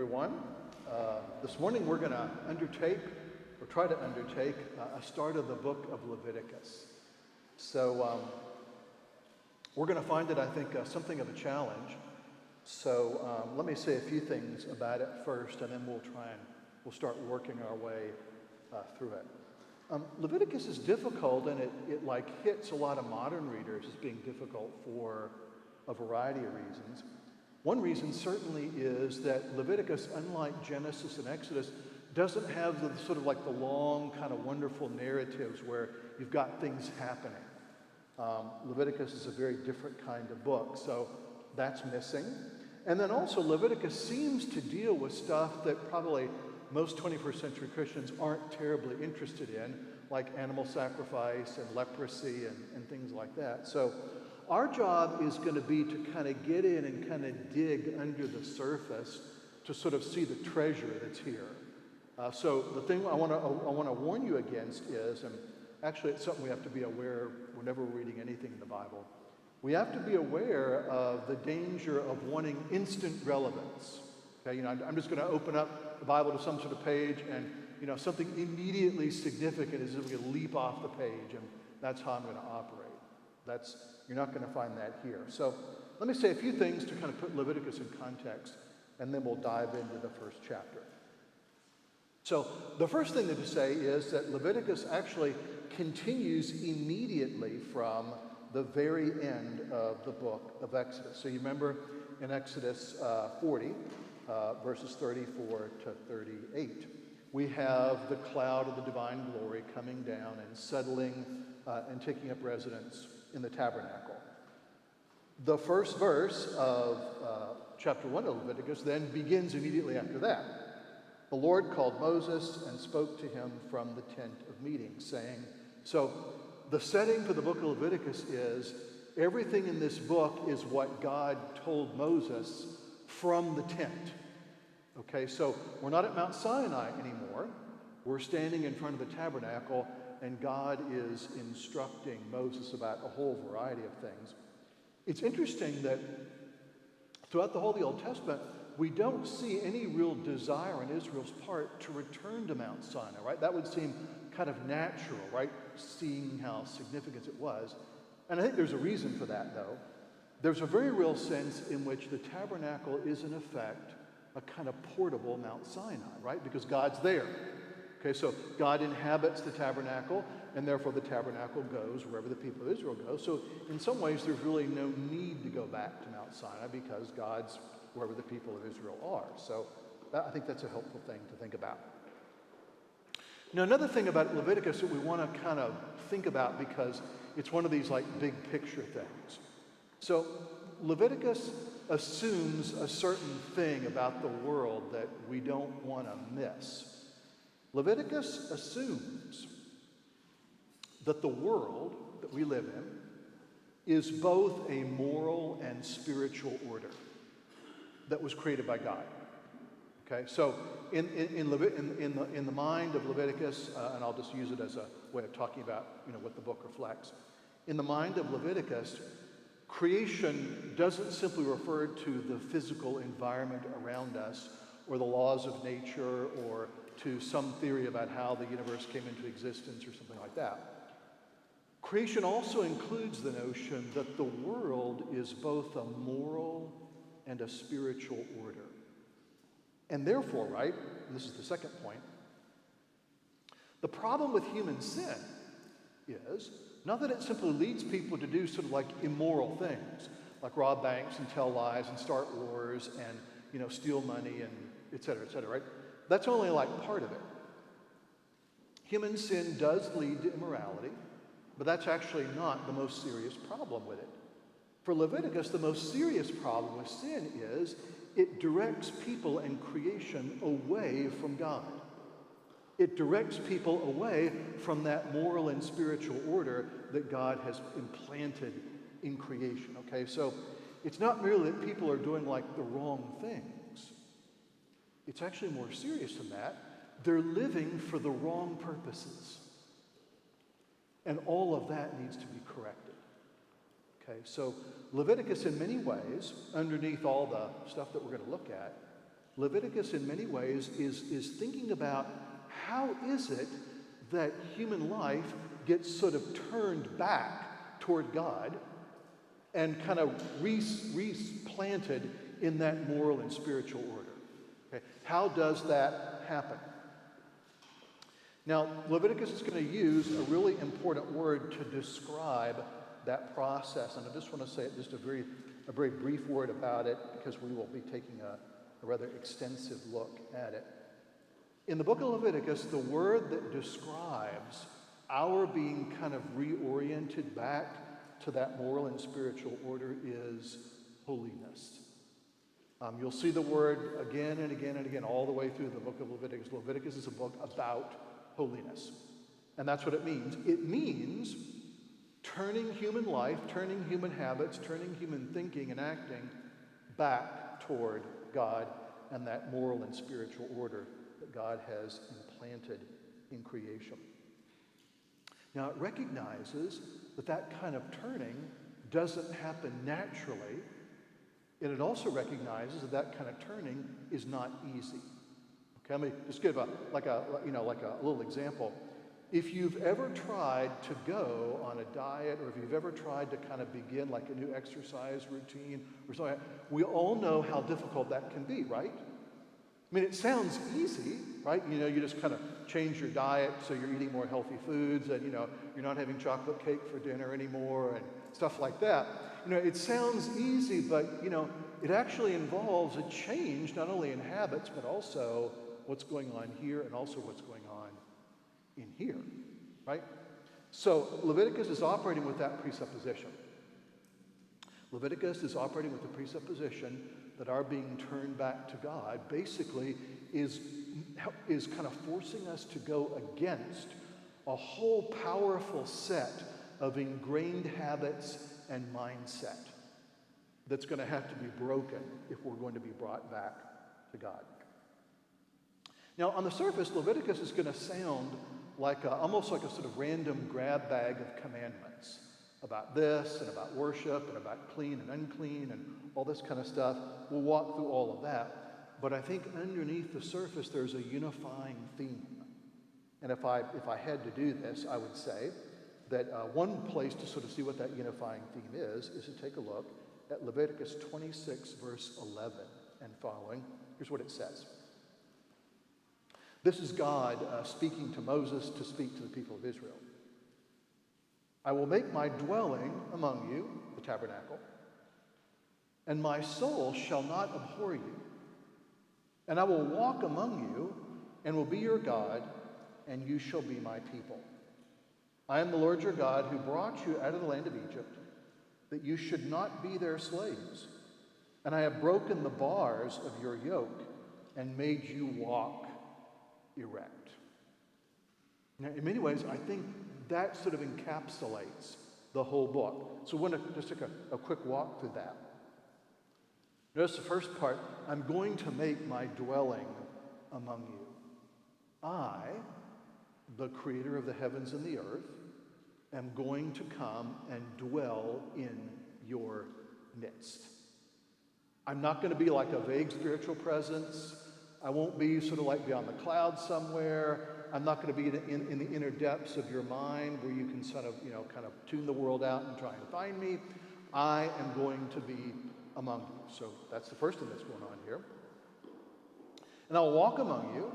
everyone. This morning we're going to try to undertake a start of the book of Leviticus. So we're going to find it, I think, something of a challenge. So let me say a few things about it first, and then we'll start working our way through it. Leviticus is difficult, and it hits a lot of modern readers as being difficult for a variety of reasons. One reason certainly is that Leviticus, unlike Genesis and Exodus, doesn't have the long kind of wonderful narratives where you've got things happening. Leviticus is a very different kind of book, so that's missing. And then also Leviticus seems to deal with stuff that probably most 21st century Christians aren't terribly interested in, like animal sacrifice and leprosy and things like that. So our job is going to be to kind of get in and kind of dig under the surface to sort of see the treasure that's here. So the thing I want to warn you against is, and actually it's something we have to be aware whenever we're reading anything in the Bible, we have to be aware of the danger of wanting instant relevance. Okay, I'm just going to open up the Bible to some sort of page, and something immediately significant is going to leap off the page, and that's how I'm going to operate. You're not going to find that here. So let me say a few things to kind of put Leviticus in context, and then we'll dive into the first chapter. So the first thing to say is that Leviticus actually continues immediately from the very end of the book of Exodus. So you remember in Exodus 40, verses 34 to 38, we have the cloud of the divine glory coming down and settling and taking up residence in the tabernacle. The first verse of chapter 1 of Leviticus then begins immediately after that. The Lord called Moses and spoke to him from the tent of meeting, saying, so the setting for the book of Leviticus is everything in this book is what God told Moses from the tent. Okay, so we're not at Mount Sinai anymore. We're standing in front of the tabernacle, and God is instructing Moses about a whole variety of things. It's interesting that throughout the whole of the Old Testament, we don't see any real desire on Israel's part to return to Mount Sinai, right? That would seem kind of natural, right? Seeing how significant it was. And I think there's a reason for that, though. There's a very real sense in which the tabernacle is, in effect, a kind of portable Mount Sinai, right? Because God's there. Okay, so God inhabits the tabernacle, and therefore the tabernacle goes wherever the people of Israel go. So in some ways, there's really no need to go back to Mount Sinai because God's wherever the people of Israel are. So I think that's a helpful thing to think about. Now, another thing about Leviticus that we want to kind of think about, because it's one of these big picture things. So Leviticus assumes a certain thing about the world that we don't want to miss. Leviticus assumes that the world that we live in is both a moral and spiritual order that was created by God. Okay, so in the mind of Leviticus, and I'll just use it as a way of talking about what the book reflects. In the mind of Leviticus, creation doesn't simply refer to the physical environment around us, or the laws of nature, or to some theory about how the universe came into existence, or something like that. Creation also includes the notion that the world is both a moral and a spiritual order. And therefore, right, and this is the second point, the problem with human sin is not that it simply leads people to do sort of immoral things, like rob banks and tell lies and start wars and steal money and et cetera, right? That's only part of it. Human sin does lead to immorality, but that's actually not the most serious problem with it. For Leviticus, the most serious problem with sin is it directs people and creation away from God. It directs people away from that moral and spiritual order that God has implanted in creation. Okay, so it's not merely that people are doing the wrong things. It's actually more serious than that. They're living for the wrong purposes. And all of that needs to be corrected. Okay, so Leviticus in many ways, underneath all the stuff that we're going to look at, Leviticus in many ways is thinking about how is it that human life gets sort of turned back toward God and kind of replanted in that moral and spiritual order. Okay? How does that happen? Now, Leviticus is going to use a really important word to describe that process, and I just want to say just a very brief word about it because we will be taking a rather extensive look at it. In the book of Leviticus, the word that describes our being kind of reoriented back to that moral and spiritual order is holiness. You'll see the word again and again and again all the way through the book of Leviticus. Leviticus is a book about holiness. And that's what it means. It means turning human life, turning human habits, turning human thinking and acting back toward God and that moral and spiritual order that God has implanted in creation. Now, it recognizes that that kind of turning doesn't happen naturally, and it also recognizes that that kind of turning is not easy. Okay, let me just give a little example. If you've ever tried to go on a diet, or if you've ever tried to kind of begin like a new exercise routine or something, we all know how difficult that can be, right? I mean, it sounds easy, right? You know, you just kind of change your diet so you're eating more healthy foods and, you know, you're not having chocolate cake for dinner anymore and stuff like that. You know, it sounds easy, but, you know, it actually involves a change not only in habits, but also what's going on here and also what's going on in here, right? So Leviticus is operating with that presupposition. Leviticus is operating with the presupposition that our being turned back to God basically is kind of forcing us to go against a whole powerful set of ingrained habits and mindset that's going to have to be broken if we're going to be brought back to God. Now, on the surface, Leviticus is going to sound like almost like a sort of random grab bag of commandments about this and about worship and about clean and unclean and all this kind of stuff. We'll walk through all of that. But I think underneath the surface, there's a unifying theme. And if I had to do this, I would say that one place to sort of see what that unifying theme is to take a look at Leviticus 26, verse 11 and following. Here's what it says. This is God speaking to Moses to speak to the people of Israel. I will make my dwelling among you, the tabernacle, and my soul shall not abhor you. And I will walk among you and will be your God, and you shall be my people. I am the Lord your God who brought you out of the land of Egypt, that you should not be their slaves. And I have broken the bars of your yoke and made you walk erect. Now, in many ways, I think that sort of encapsulates the whole book. So we're going to just take a quick walk through that. Notice the first part, I'm going to make my dwelling among you. I, the creator of the heavens and the earth, am going to come and dwell in your midst. I'm not going to be like a vague spiritual presence. I won't be sort of like beyond the clouds somewhere. I'm not going to be in the inner depths of your mind where you can sort of, kind of tune the world out and try and find me. I am going to be among you. So that's the first thing that's going on here. And I'll walk among you,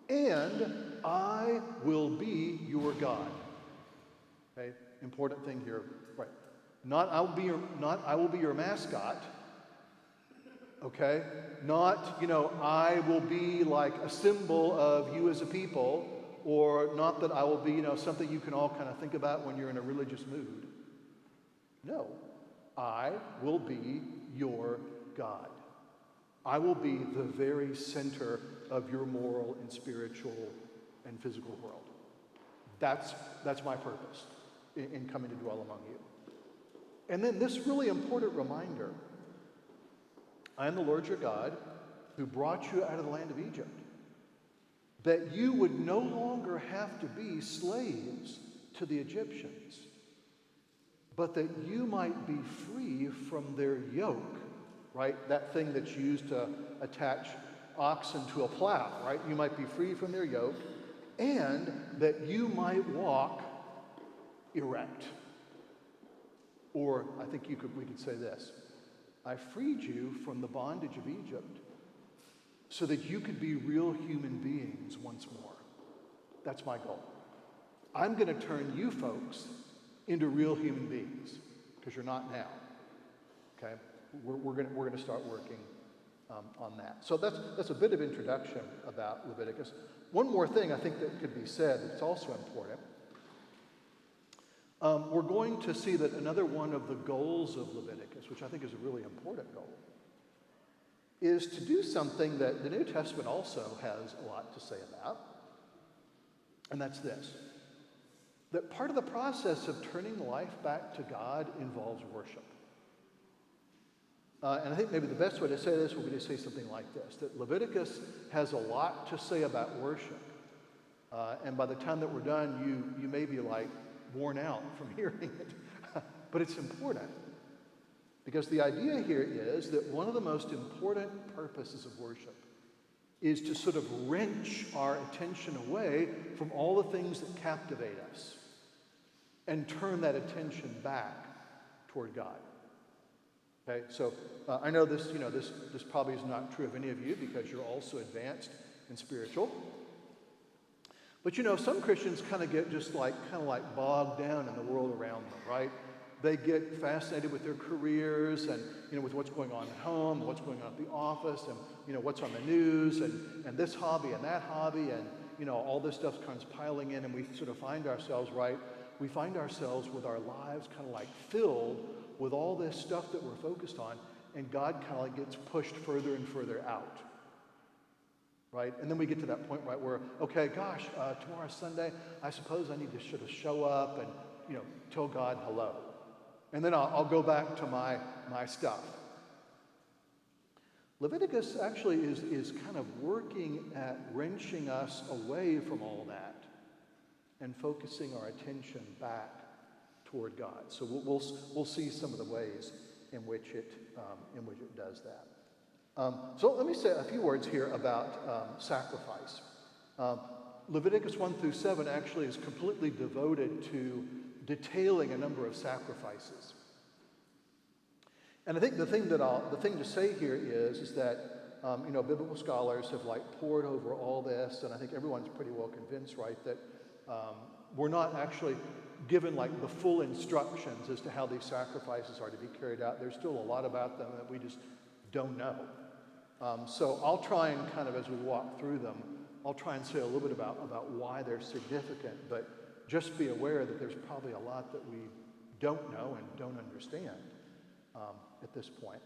and I will be your God. Okay, important thing here, right? Not I will be your mascot. Okay? Not, I will be like a symbol of you as a people, or not that I will be, something you can all kind of think about when you're in a religious mood. No. I will be your God. I will be the very center of your moral and spiritual and physical world. That's my purpose in coming to dwell among you. And then this really important reminder, I am the Lord your God who brought you out of the land of Egypt, that you would no longer have to be slaves to the Egyptians, but that you might be free from their yoke, right? That thing that's used to attach oxen to a plow, right? You might be free from their yoke, and that you might walk erect. Or I think we could say this: I freed you from the bondage of Egypt so that you could be real human beings once more. That's my goal. I'm going to turn you folks into real human beings, because you're not now. Okay, we're going to start working on that. So that's a bit of introduction about Leviticus. One more thing I think that could be said that's also important. We're going to see that another one of the goals of Leviticus, which I think is a really important goal, is to do something that the New Testament also has a lot to say about, and that's this: that part of the process of turning life back to God involves worship. And I think maybe the best way to say this would be to say something like this: that Leviticus has a lot to say about worship. And by the time that we're done, you may be like worn out from hearing it. But it's important. Because the idea here is that one of the most important purposes of worship is to sort of wrench our attention away from all the things that captivate us and turn that attention back toward God. Okay, so I know this probably is not true of any of you because you're also advanced and spiritual. But some Christians kind of get just kind of bogged down in the world around them, right? They get fascinated with their careers and with what's going on at home, what's going on at the office, and what's on the news, and this hobby and that hobby, and all this stuff comes piling in, and we sort of find ourselves we find ourselves with our lives kind of filled with all this stuff that we're focused on, and God kind of gets pushed further and further out, right? And then we get to that point, right, where, okay, gosh, tomorrow's Sunday, I suppose I need to sort of show up and, tell God hello. And then I'll go back to my stuff. Leviticus actually is kind of working at wrenching us away from all that and focusing our attention back toward God. So we'll see some of the ways in which it does that. So let me say a few words here about sacrifice. Leviticus 1 through 7 actually is completely devoted to detailing a number of sacrifices. And I think the thing to say here is that biblical scholars have pored over all this, and I think everyone's pretty well convinced, right, that we're not actually given the full instructions as to how these sacrifices are to be carried out. There's still a lot about them that we just don't know. So I'll try and kind of, as we walk through them, I'll try and say a little bit about why they're significant, but just be aware that there's probably a lot that we don't know and don't understand at this point.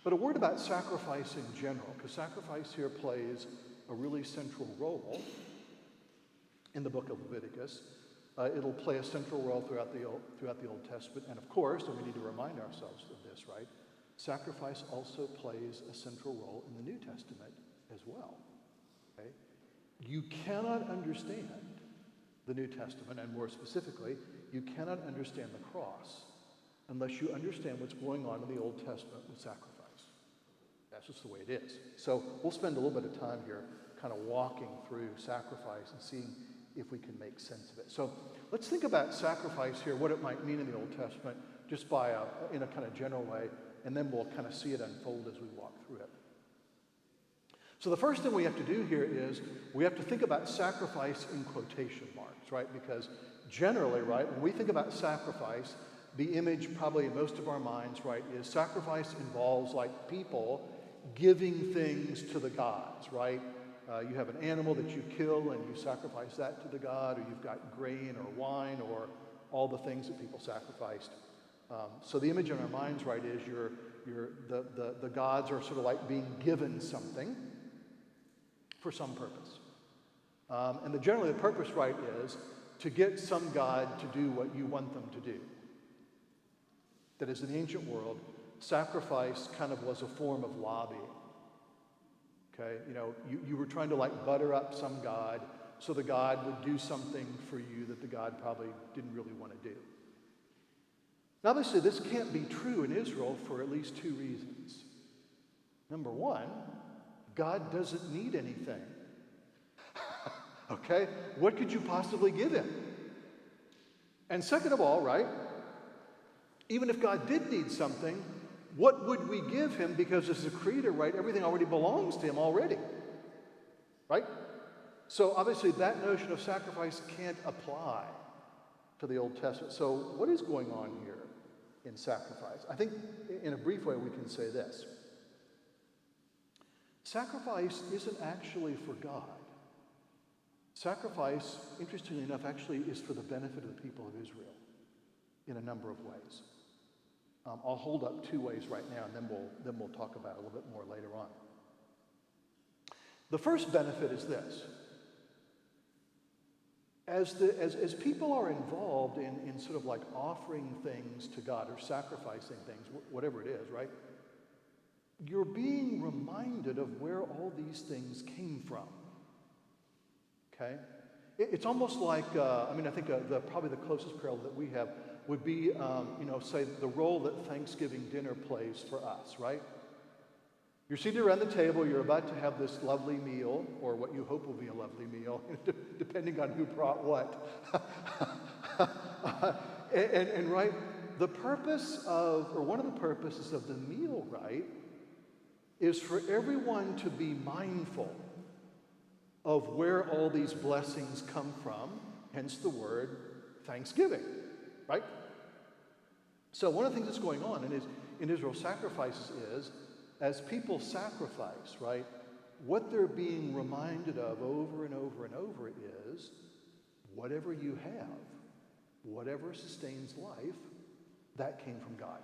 But a word about sacrifice in general, because sacrifice here plays a really central role in the book of Leviticus. It'll play a central role throughout the Old Testament, and of course, and we need to remind ourselves of this, right? Sacrifice also plays a central role in the New Testament as well. Okay? You cannot understand the New Testament, and more specifically, you cannot understand the cross unless you understand what's going on in the Old Testament with sacrifice. That's just the way it is. So we'll spend a little bit of time here kind of walking through sacrifice and seeing if we can make sense of it. So let's think about sacrifice here, what it might mean in the Old Testament, just in a kind of general way, and then we'll kind of see it unfold as we walk through it. So the first thing we have to do here is we have to think about sacrifice in quotation marks, right? Because generally, right, when we think about sacrifice, the image probably in most of our minds, right, is sacrifice involves people giving things to the gods, right? You have an animal that you kill and you sacrifice that to the god, or you've got grain or wine or all the things that people sacrificed. So the image in our minds, right, is the gods are sort of being given something for some purpose. And generally the purpose, right, is to get some god to do what you want them to do. That is, in the ancient world, sacrifice kind of was a form of lobbying. Okay, you were trying to butter up some god so the god would do something for you that the god probably didn't really want to do. Now, obviously, this can't be true in Israel for at least two reasons. Number one, God doesn't need anything. Okay? What could you possibly give him? And second of all, right, even if God did need something, what would we give him? Because as a creator, right, everything already belongs to him already. Right? So obviously that notion of sacrifice can't apply to the Old Testament. So what is going on here in sacrifice? I think in a brief way we can say this. Sacrifice isn't actually for God. Sacrifice, interestingly enough, actually is for the benefit of the people of Israel in a number of ways. I'll hold up two ways right now, and then we'll talk about it a little bit more later on. The first benefit is this. As people are involved in sort of like offering things to God or sacrificing things, whatever it is, right? You're being reminded of where all these things came from. Okay? It's almost like, I think probably the closest parallel that we have would be, say the role that Thanksgiving dinner plays for us, right? You're seated around the table, you're about to have this lovely meal, or what you hope will be a lovely meal, depending on who brought what. and right, the purpose of, or one of the purposes of the meal, right, is for everyone to be mindful of where all these blessings come from, hence the word Thanksgiving, right? So one of the things that's going on in Israel sacrifices is, as people sacrifice, right, what they're being reminded of over and over and over is, whatever you have, whatever sustains life, that came from God.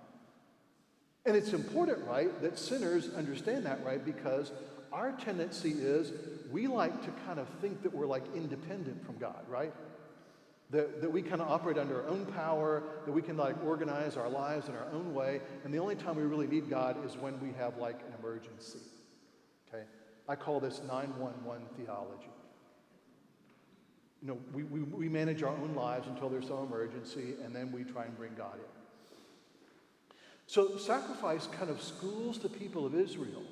And it's important, right, that sinners understand that, right, because our tendency is we like to kind of think that we're like independent from God, right? That we kind of operate under our own power, that we can like organize our lives in our own way, and the only time we really need God is when we have like an emergency. Okay? I call this 911 theology. You know, we manage our own lives until there's some emergency, and then we try and bring God in. So sacrifice kind of schools the people of Israel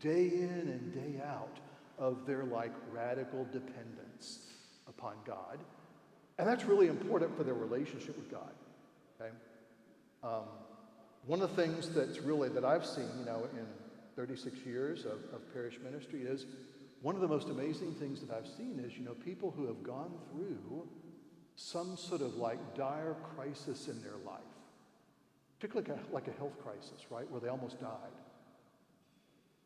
day in and day out of their like radical dependence upon God. And that's really important for their relationship with God. Okay? One of the things that I've seen, in 36 years of parish ministry is one of the most amazing things that I've seen is, people who have gone through some sort of like dire crisis in their life, particularly like a health crisis, right, where they almost died.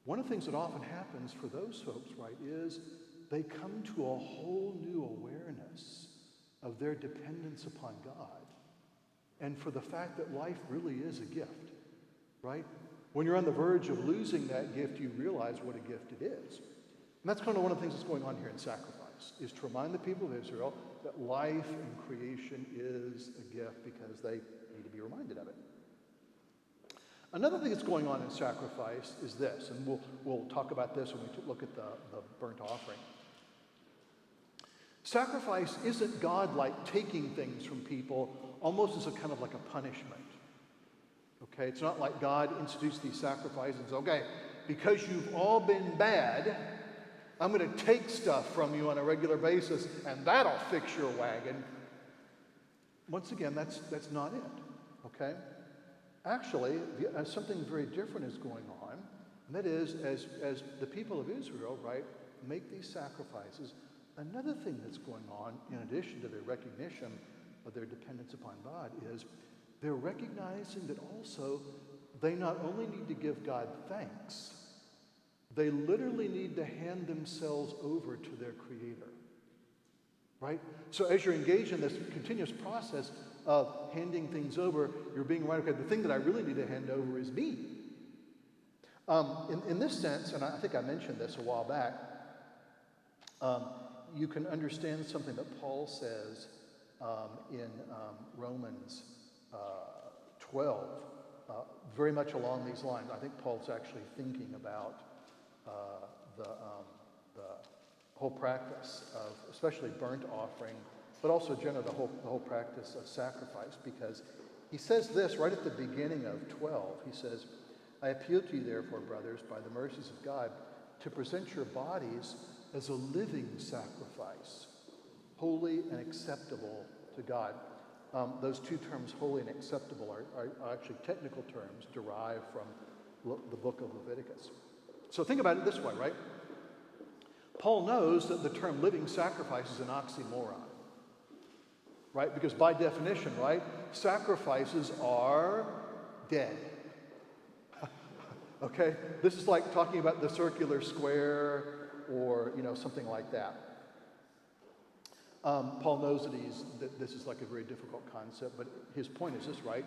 One of the things that often happens for those folks, right, is they come to a whole new awareness of their dependence upon God and for the fact that life really is a gift, right? When you're on the verge of losing that gift, you realize what a gift it is. And that's kind of one of the things that's going on here in sacrifice, is to remind the people of Israel that life and creation is a gift because they need to be reminded of it. Another thing that's going on in sacrifice is this, and we'll talk about this when we look at the burnt offering. Sacrifice isn't God like taking things from people almost as a kind of like a punishment. Okay, it's not like God institutes these sacrifices and says, okay, because you've all been bad, I'm going to take stuff from you on a regular basis and that'll fix your wagon. Once again, that's not it. Okay? Actually, something very different is going on, and that is as the people of Israel, right, make these sacrifices, another thing that's going on, in addition to their recognition of their dependence upon God, is they're recognizing that also they not only need to give God thanks, they literally need to hand themselves over to their Creator. Right? So as you're engaged in this continuous process of handing things over, you're being right, okay, the thing that I really need to hand over is me. In this sense, and I think I mentioned this a while back, you can understand something that Paul says in Romans 12, very much along these lines. I think Paul's actually thinking about the whole practice of, especially burnt offering, but also generally the whole practice of sacrifice, because he says this right at the beginning of 12. He says, I appeal to you, therefore, brothers, by the mercies of God, to present your bodies as a living sacrifice, holy and acceptable to God. Those two terms, holy and acceptable, are actually technical terms derived from the book of Leviticus. So think about it this way, right? Paul knows that the term living sacrifice is an oxymoron, right? Because by definition, right, sacrifices are dead. Okay? This is like talking about the circular square or, something like that. Paul knows that this is like a very difficult concept, but his point is this, right?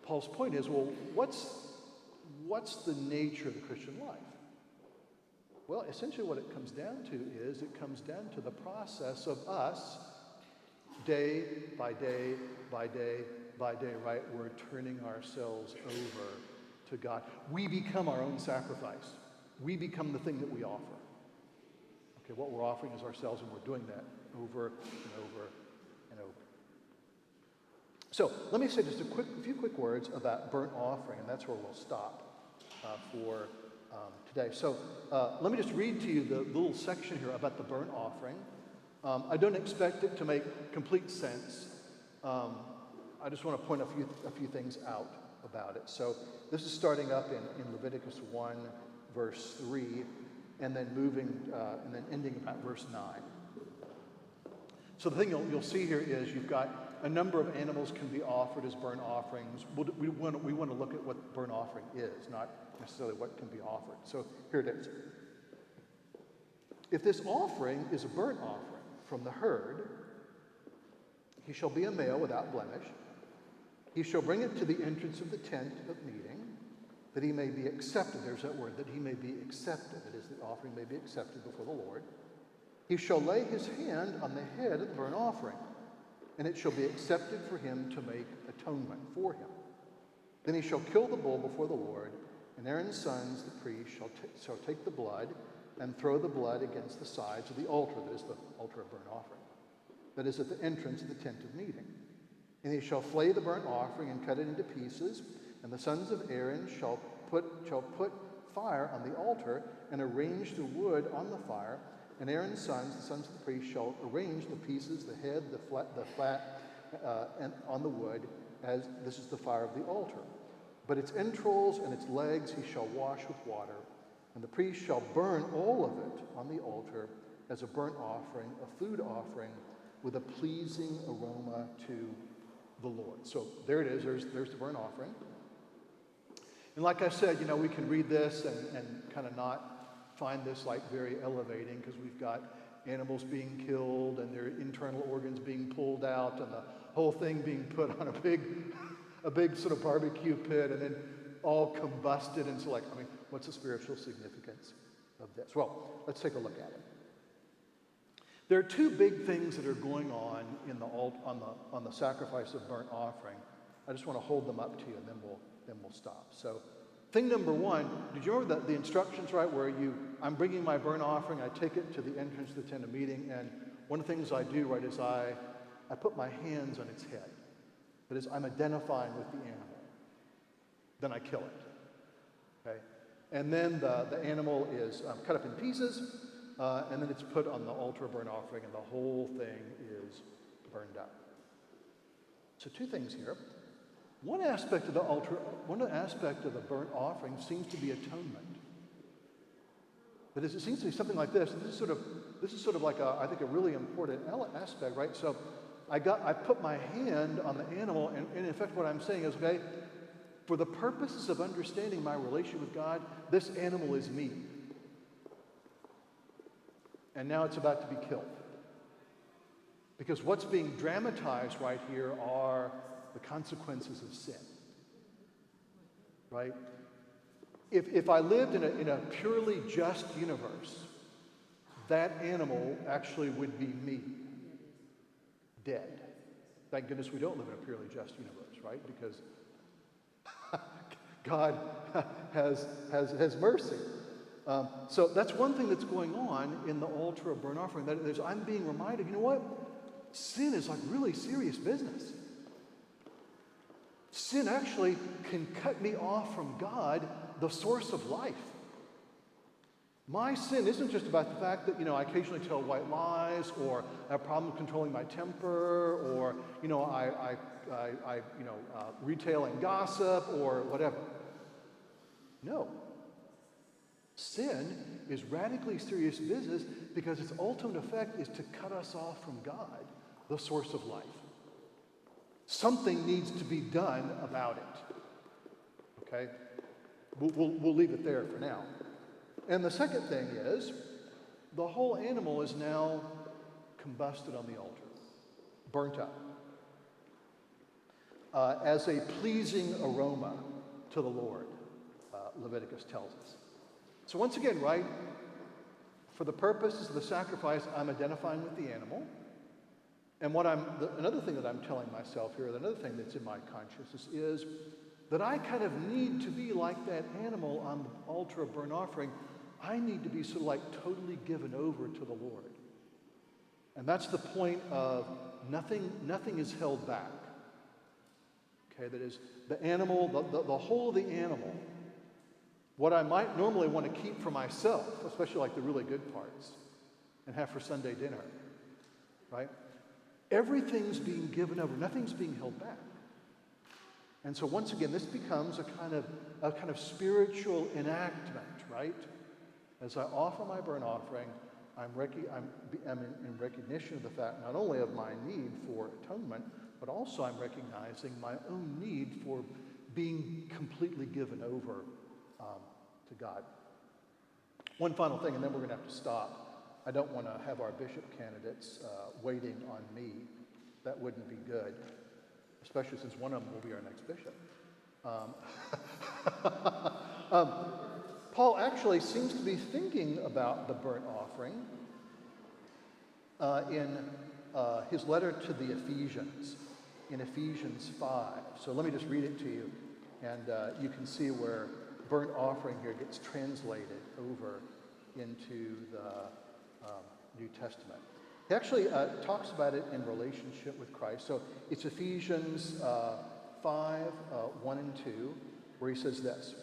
Paul's point is, well, what's the nature of the Christian life? Well, essentially what it comes down to is it comes down to the process of us, day by day by day by day, right? We're turning ourselves over to God. We become our own sacrifice. We become the thing that we offer. Okay, what we're offering is ourselves, and we're doing that over and over and over. So let me say just a few quick words about burnt offering, and that's where we'll stop for today. So let me just read to you the little section here about the burnt offering. I don't expect it to make complete sense. I just want to point a few things out about it. So this is starting up in Leviticus 1, verse 3, and then and then ending about verse 9. So the thing you'll see here is you've got a number of animals can be offered as burnt offerings. We want to look at what burnt offering is, not necessarily what can be offered. So here it is. If this offering is a burnt offering from the herd, he shall be a male without blemish. He shall bring it to the entrance of the tent of meeting, that he may be accepted. There's that word, that he may be accepted. That is, the offering may be accepted before the Lord. He shall lay his hand on the head of the burnt offering, and it shall be accepted for him to make atonement for him. Then he shall kill the bull before the Lord, and Aaron's sons, the priests, shall take the blood and throw the blood against the sides of the altar, that is the altar of burnt offering, that is at the entrance of the tent of meeting. And he shall flay the burnt offering and cut it into pieces, and the sons of Aaron shall put fire on the altar and arrange the wood on the fire. And Aaron's sons, the sons of the priest, shall arrange the pieces, the head, the flat, and on the wood, as this is the fire of the altar. But its entrails and its legs he shall wash with water, and the priest shall burn all of it on the altar as a burnt offering, a food offering, with a pleasing aroma to the Lord. So there it is. There's the burnt offering. And like I said, we can read this and kind of not find this like very elevating, because we've got animals being killed and their internal organs being pulled out and the whole thing being put on a big sort of barbecue pit and then all combusted. And so what's the spiritual significance of this? Well, let's take a look at it. There are two big things that are going on on the sacrifice of burnt offering. I just want to hold them up to you, and then we'll stop. So, thing number one, did you remember the instructions, right, where I'm bringing my burnt offering, I take it to the entrance of the tent of meeting, and one of the things I do, right, is I put my hands on its head. That is, I'm identifying with the animal. Then I kill it. Okay? And then the animal is cut up in pieces, and then it's put on the altar of burnt offering, and the whole thing is burned up. So two things here. One aspect of the burnt offering seems to be atonement. That is, it seems to be something like this. This is sort of like I think a really important aspect, right? So I put my hand on the animal, and in effect what I'm saying is, okay, for the purposes of understanding my relation with God, this animal is me. And now it's about to be killed. Because what's being dramatized right here are the consequences of sin. Right? If I lived in a purely just universe, that animal actually would be me. Dead. Thank goodness we don't live in a purely just universe, right? Because God has mercy. So that's one thing that's going on in the altar of burnt offering. That is, I'm being reminded, you know what? Sin is like really serious business. Sin actually can cut me off from God, the source of life. My sin isn't just about the fact that, I occasionally tell white lies, or I have problems controlling my temper, or, I retail and gossip, or whatever. No. Sin is radically serious business because its ultimate effect is to cut us off from God, the source of life. Something needs to be done about it. Okay? We'll leave it there for now. And the second thing is, the whole animal is now combusted on the altar, burnt up, as a pleasing aroma to the Lord, Leviticus tells us. So once again, right, for the purposes of the sacrifice, I'm identifying with the animal. And another thing that I'm telling myself here, another thing that's in my consciousness is that I kind of need to be like that animal on the altar of burnt offering. I need to be sort of like totally given over to the Lord. And that's the point of nothing is held back. Okay, that is the animal, the whole of the animal, what I might normally want to keep for myself, especially like the really good parts, and have for Sunday dinner, right? Everything's being given over. Nothing's being held back. And so once again, this becomes a kind of spiritual enactment, right? As I offer my burnt offering, I'm in recognition of the fact not only of my need for atonement, but also I'm recognizing my own need for being completely given over to God. One final thing, and then we're going to have to stop. I don't want to have our bishop candidates waiting on me. That wouldn't be good, especially since one of them will be our next bishop. Paul actually seems to be thinking about the burnt offering in his letter to the Ephesians, in Ephesians 5. So let me just read it to you, and you can see where burnt offering here gets translated over into the New Testament. He actually talks about it in relationship with Christ. So it's Ephesians 5, 1 and 2, where he says this: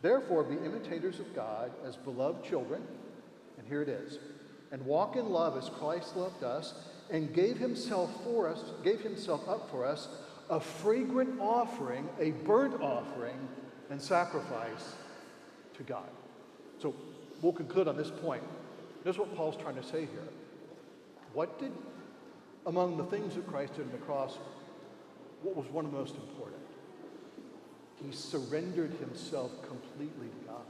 "Therefore be imitators of God as beloved children," and here it is, "and walk in love as Christ loved us and gave himself up for us, a fragrant offering, a burnt offering and sacrifice to God." So we'll conclude on this point. Here's what Paul's trying to say here. Among the things that Christ did on the cross, what was one of the most important? He surrendered himself completely to God.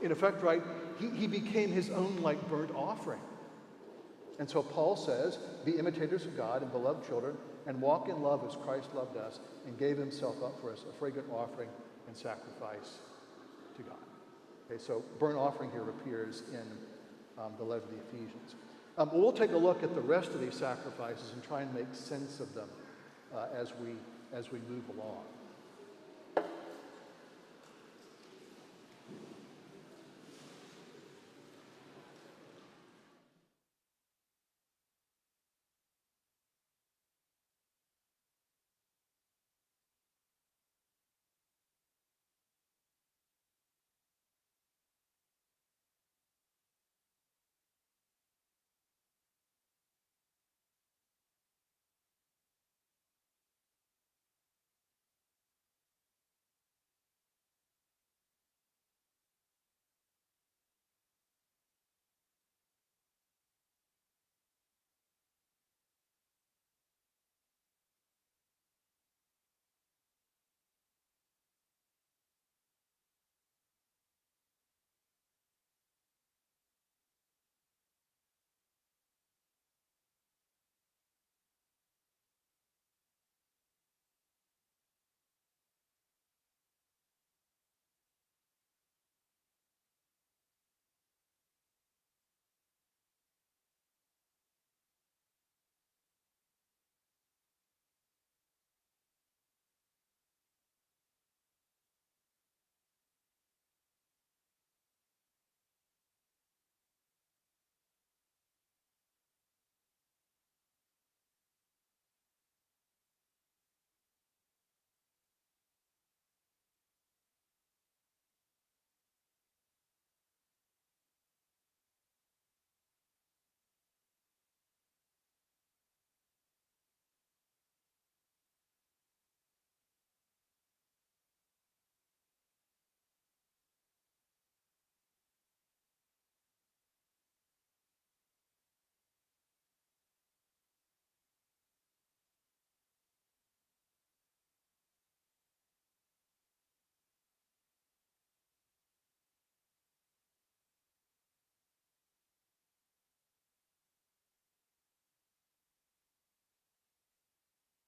In effect, right, he became his own like burnt offering. And so Paul says, be imitators of God and beloved children, and walk in love as Christ loved us and gave himself up for us, a fragrant offering and sacrifice to God. Okay, so burnt offering here appears in the letter to the Ephesians. We'll take a look at the rest of these sacrifices and try and make sense of them as we move along.